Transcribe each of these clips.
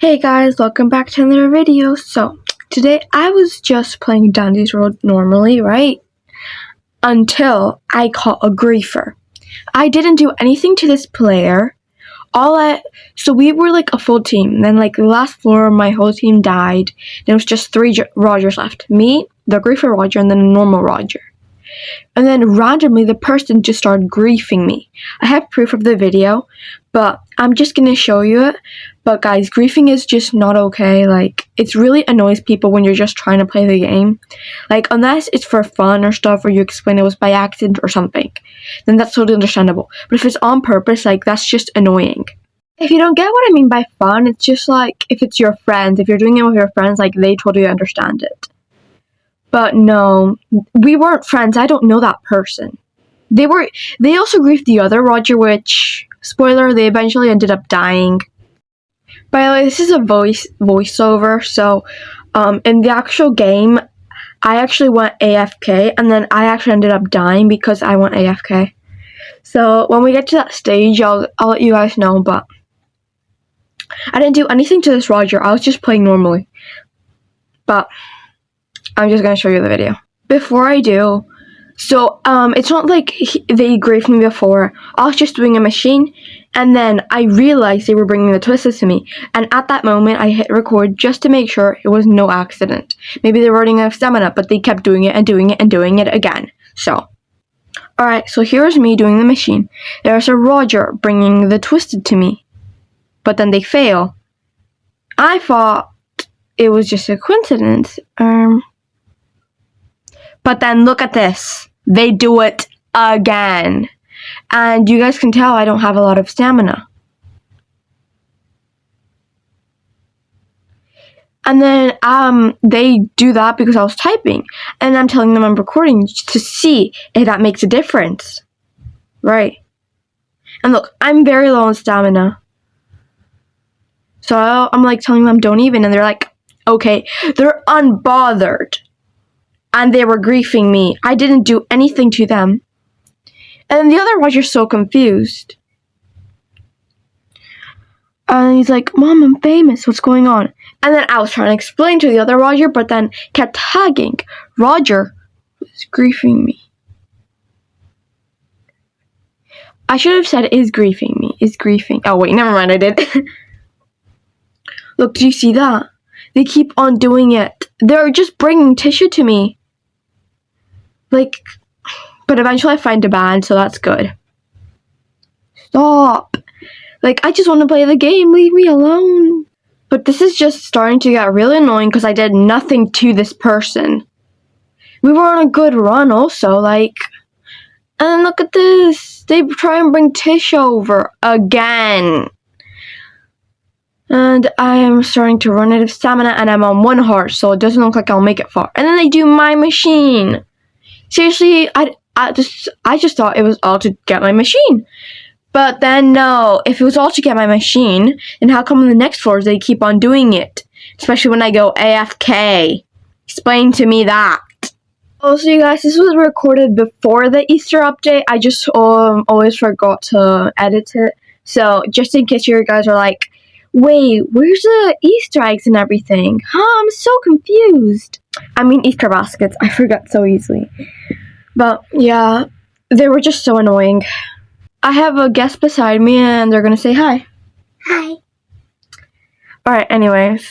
Hey guys, welcome back to another video. So, today I was just playing Dandy's Road normally, right? Until I caught a griefer. I didn't do anything to this player. So we were like a full team. Then like the last floor, my whole team died. There was just three Rodgers left. Me, the griefer Rodger, and then a normal Rodger. And then randomly the person just started griefing me. I have proof of the video, but I'm just gonna show you it. But guys, griefing is just not okay. Like, it really annoys people when you're just trying to play the game. Like, unless it's for fun or stuff, or you explain it was by accident or something, then that's totally understandable. But if it's on purpose, like, that's just annoying. If you don't get what I mean by fun, it's just like, if it's your friends, if you're doing it with your friends, like, they totally understand it. But no, we weren't friends. I don't know that person. They also griefed the other Rodger, which, spoiler, they eventually ended up dying. By the way, this is a voiceover, so in the actual game, I actually went AFK, and then I actually ended up dying because I went AFK. So when we get to that stage, I'll let you guys know, but I didn't do anything to this Rodger. I was just playing normally. But I'm just gonna show you the video. Before I do, so it's not like they griefed me before. I was just doing a machine, and then I realized they were bringing the twisters to me. And at that moment, I hit record just to make sure it was no accident. Maybe they were running out of stamina, but they kept doing it and doing it and doing it again. So, alright, so here's me doing the machine. There's a Rodger bringing the twisted to me, but then they fail. I thought it was just a coincidence. But then look at this. They do it again. And you guys can tell I don't have a lot of stamina. And then they do that because I was typing. And I'm telling them I'm recording to see if that makes a difference. Right. And look, I'm very low on stamina. So I'm like telling them don't even. And they're like, okay. They're unbothered. And they were griefing me. I didn't do anything to them. And then the other Rodger's so confused. And he's like, Mom, I'm famous. What's going on? And then I was trying to explain to the other Rodger, but then kept tagging. Rodger was griefing me. I should have said is griefing me. Is griefing. Oh, wait, never mind. I did. Look, do you see that? They keep on doing it. They're just bringing tissue to me. Like, but eventually I find a ban, so that's good. Stop. Like, I just want to play the game. Leave me alone. But this is just starting to get really annoying because I did nothing to this person. We were on a good run also, like, and look at this. They try and bring Tish over again. And I am starting to run out of stamina, and I'm on 1 heart, so it doesn't look like I'll make it far. And then they do my machine. Seriously, I just thought it was all to get my machine. But then no, if it was all to get my machine, then how come on the next floors they keep on doing it? Especially when I go AFK. Explain to me that. Also, you guys, this was recorded before the Easter update. I just always forgot to edit it. So just in case you guys are like, wait, where's the Easter eggs and everything? I'm so confused. I mean Easter baskets. I forgot so easily. But yeah, they were just so annoying. I have a guest beside me and they're gonna say hi. Hi. Alright, anyways.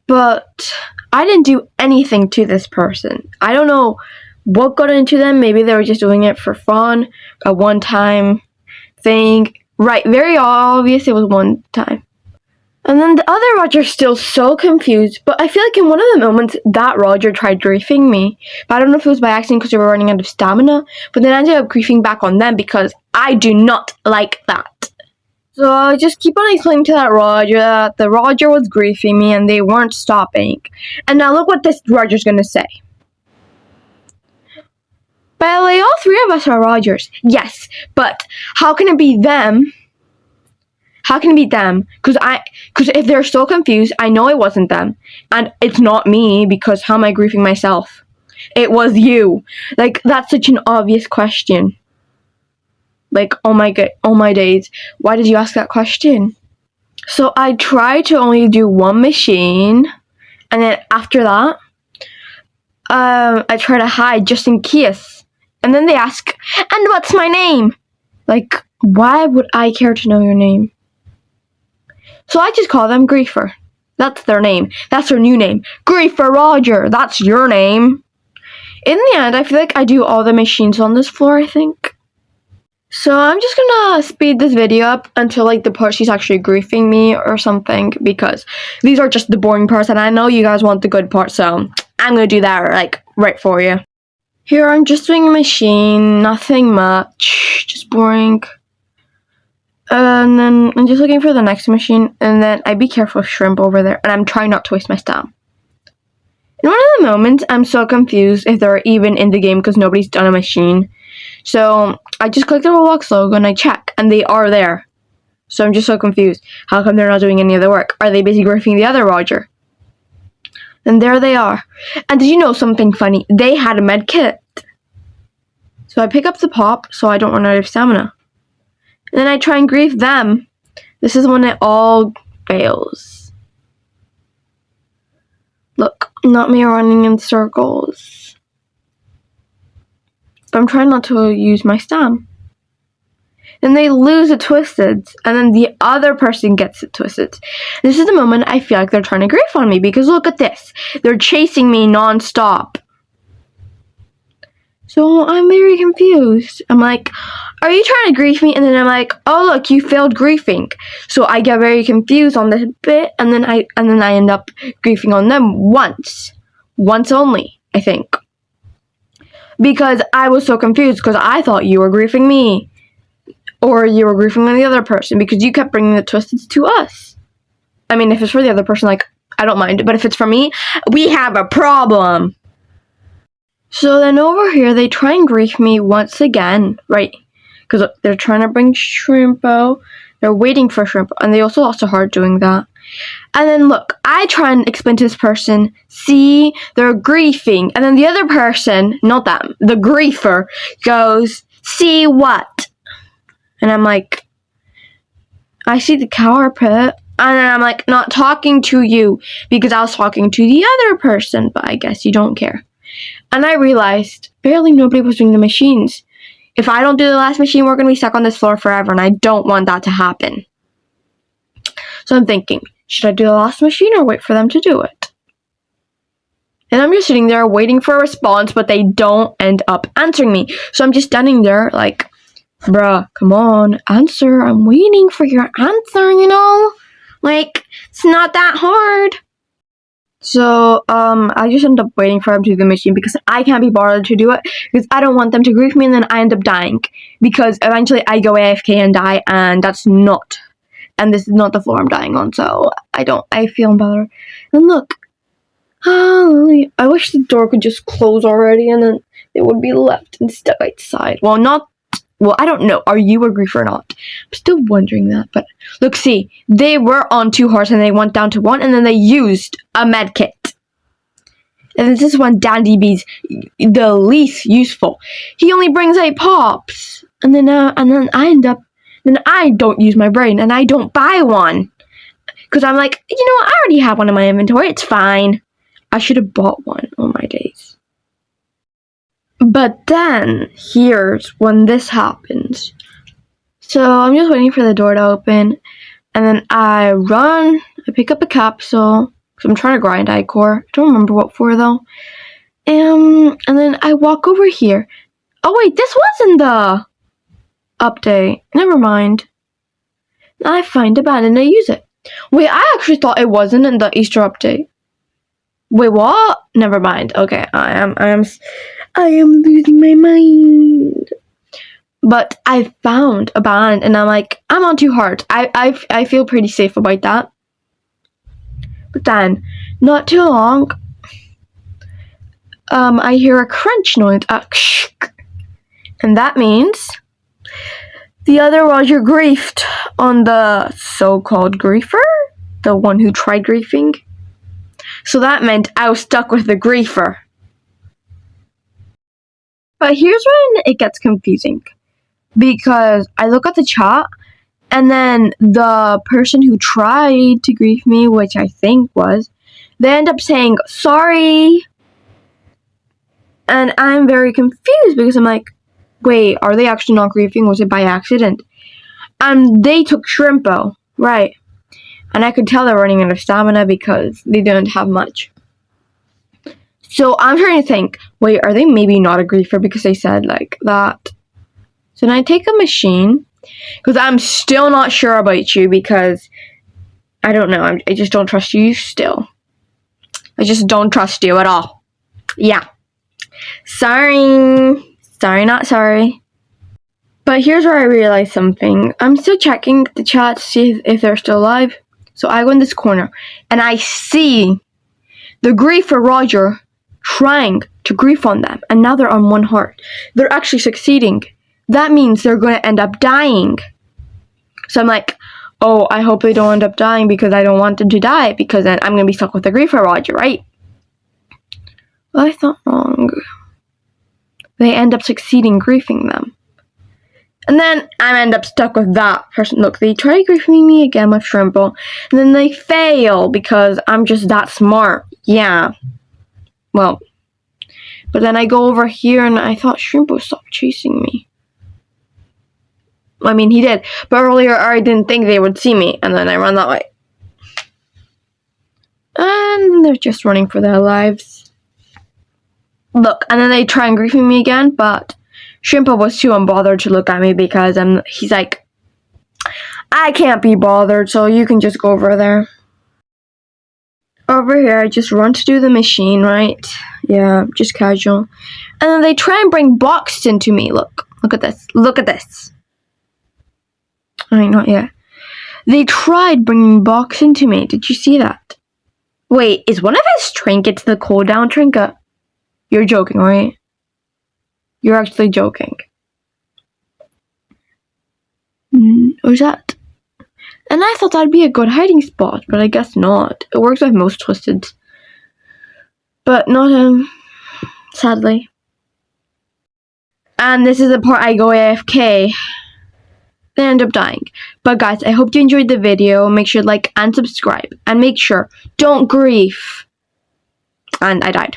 But I didn't do anything to this person. I don't know what got into them. Maybe they were just doing it for fun. A one-time thing. Right, very obvious it was one time. And then the other Rodger's still so confused, but I feel like in one of the moments, that Rodger tried griefing me. But I don't know if it was by accident because they were running out of stamina, but then I ended up griefing back on them because I do not like that. So I just keep on explaining to that Rodger that the Rodger was griefing me and they weren't stopping. And now look what this Rodger's gonna say. By the way, all 3 of us are Rodgers. Yes, but how can it be them? How can it be them? Because if they're so confused, I know it wasn't them. And it's not me, because how am I griefing myself? It was you. Like, that's such an obvious question. Like, oh my days. Why did you ask that question? So I try to only do one machine, and then after that, I try to hide just in case. And then they ask, "And what's my name?" Like, why would I care to know your name? So I just call them Griefer. That's their name. That's their new name. Griefer Rodger. That's your name. In the end, I feel like I do all the machines on this floor, I think. So I'm just gonna speed this video up until like the part she's actually griefing me or something, because these are just the boring parts and I know you guys want the good part, so I'm gonna do that like right for you. Here I'm just doing a machine, nothing much, just boring. And then I'm just looking for the next machine, and then I be careful of shrimp over there, and I'm trying not to waste my stamp. In one of the moments, I'm so confused if they're even in the game because nobody's done a machine. So I just click the Roblox logo and I check, and they are there. So I'm just so confused. How come they're not doing any of the work? Are they busy griefing the other Rodger? And there they are. And did you know something funny? They had a med kit. So I pick up the pop so I don't run out of stamina. And then I try and grief them. This is when it all fails. Look, not me running in circles. But I'm trying not to use my stam. Then they lose it twisted, and then the other person gets it twisted. This is the moment I feel like they're trying to grief on me, because look at this. They're chasing me non-stop. So I'm very confused. I'm like, are you trying to grief me? And then I'm like, oh look, you failed griefing. So I get very confused on this bit, and then I end up griefing on them once only, I think, because I was so confused because I thought you were griefing me, or you were griefing on the other person because you kept bringing the twisteds to us. I mean, if it's for the other person, like, I don't mind, but if it's for me, we have a problem. So then over here, they try and grief me once again, right? Because they're trying to bring Shrimpo. They're waiting for Shrimpo, and they also lost a heart doing that. And then look, I try and explain to this person, see, they're griefing. And then the other person, not them, the griefer, goes, see what? And I'm like, I see the carpet. And then I'm like, not talking to you, because I was talking to the other person, but I guess you don't care. And I realized barely nobody was doing the machines. If I don't do the last machine, we're going to be stuck on this floor forever, and I don't want that to happen. So I'm thinking, should I do the last machine or wait for them to do it? And I'm just sitting there waiting for a response, but they don't end up answering me. So I'm just standing there like, bruh, come on, answer. I'm waiting for your answer, you know? Like, it's not that hard. So, I just end up waiting for them to do the machine because I can't be bothered to do it because I don't want them to grief me and then I end up dying because eventually I go AFK and die, and this is not the floor I'm dying on, so I feel unbothered. And look, hallelujah. I wish the door could just close already and then it would be left instead outside. Well, I don't know. Are you a griefer or not? I'm still wondering that. But look, see, they were on 2 hearts and they went down to 1, and then they used a med kit. And this is when Dandy B's the least useful. He only brings 8 pops, and then I don't use my brain and I don't buy one because I'm like, you know, I already have one in my inventory. It's fine. I should have bought one on my days. But then, here's when this happens. So, I'm just waiting for the door to open. And then I run. I pick up a capsule. Because I'm trying to grind iCore. I don't remember what for, though. And then I walk over here. Oh, wait. This wasn't the update. Never mind. I find a band and I use it. Wait, I actually thought it wasn't in the Easter update. Wait, what? Never mind. Okay, I am losing my mind. But I found a band, and I'm like, I'm on 2 hearts. I feel pretty safe about that. But then, not too long, I hear a crunch noise, and that means the other Rodger griefed on the so-called griefer, the one who tried griefing. So that meant I was stuck with the griefer. But here's when it gets confusing. Because I look at the chat, And then the person who tried to grief me, which I think was, they end up saying sorry. And I'm very confused because I'm like, wait, are they actually not griefing? Was it by accident? And they took Shrimpo, right? And I could tell they're running out of stamina because they didn't have much. So I'm trying to think, wait, are they maybe not a griefer because they said like that? So then I take a machine, because I'm still not sure about you because I don't know. I just don't trust you still. I just don't trust you at all. Yeah. Sorry. Sorry, not sorry. But here's where I realized something. I'm still checking the chat to see if they're still alive. So I go in this corner and I see the griefer Rodger trying to grief on them. And now they're on one heart. They're actually succeeding. That means they're going to end up dying. So I'm like, oh, I hope they don't end up dying because I don't want them to die because then I'm going to be stuck with the griefer Rodger, right? Well, I thought wrong. They end up succeeding griefing them. And then I end up stuck with that person. Look, they try griefing me again with Shrimpo. And then they fail because I'm just that smart. Yeah. Well. But then I go over here and I thought Shrimpo stopped chasing me. I mean, he did. But earlier I didn't think they would see me. And then I ran that way. And they're just running for their lives. Look, and then they try and griefing me again. But Shrimpo was too unbothered to look at me because he's like, I can't be bothered, so you can just go over there. Over here, I just run to do the machine, right? Yeah, just casual. And then they try and bring Box into me. Look at this. Look at this. Alright, not yet. They tried bringing Box into me. Did you see that? Wait, is one of his trinkets the cooldown trinket? You're joking, right? You're actually joking. Or is that? And I thought that'd be a good hiding spot, but I guess not. It works with most twisted. But not him. Sadly. And this is the part I go AFK. They end up dying. But guys, I hope you enjoyed the video. Make sure to like and subscribe. And make sure, don't grief. And I died.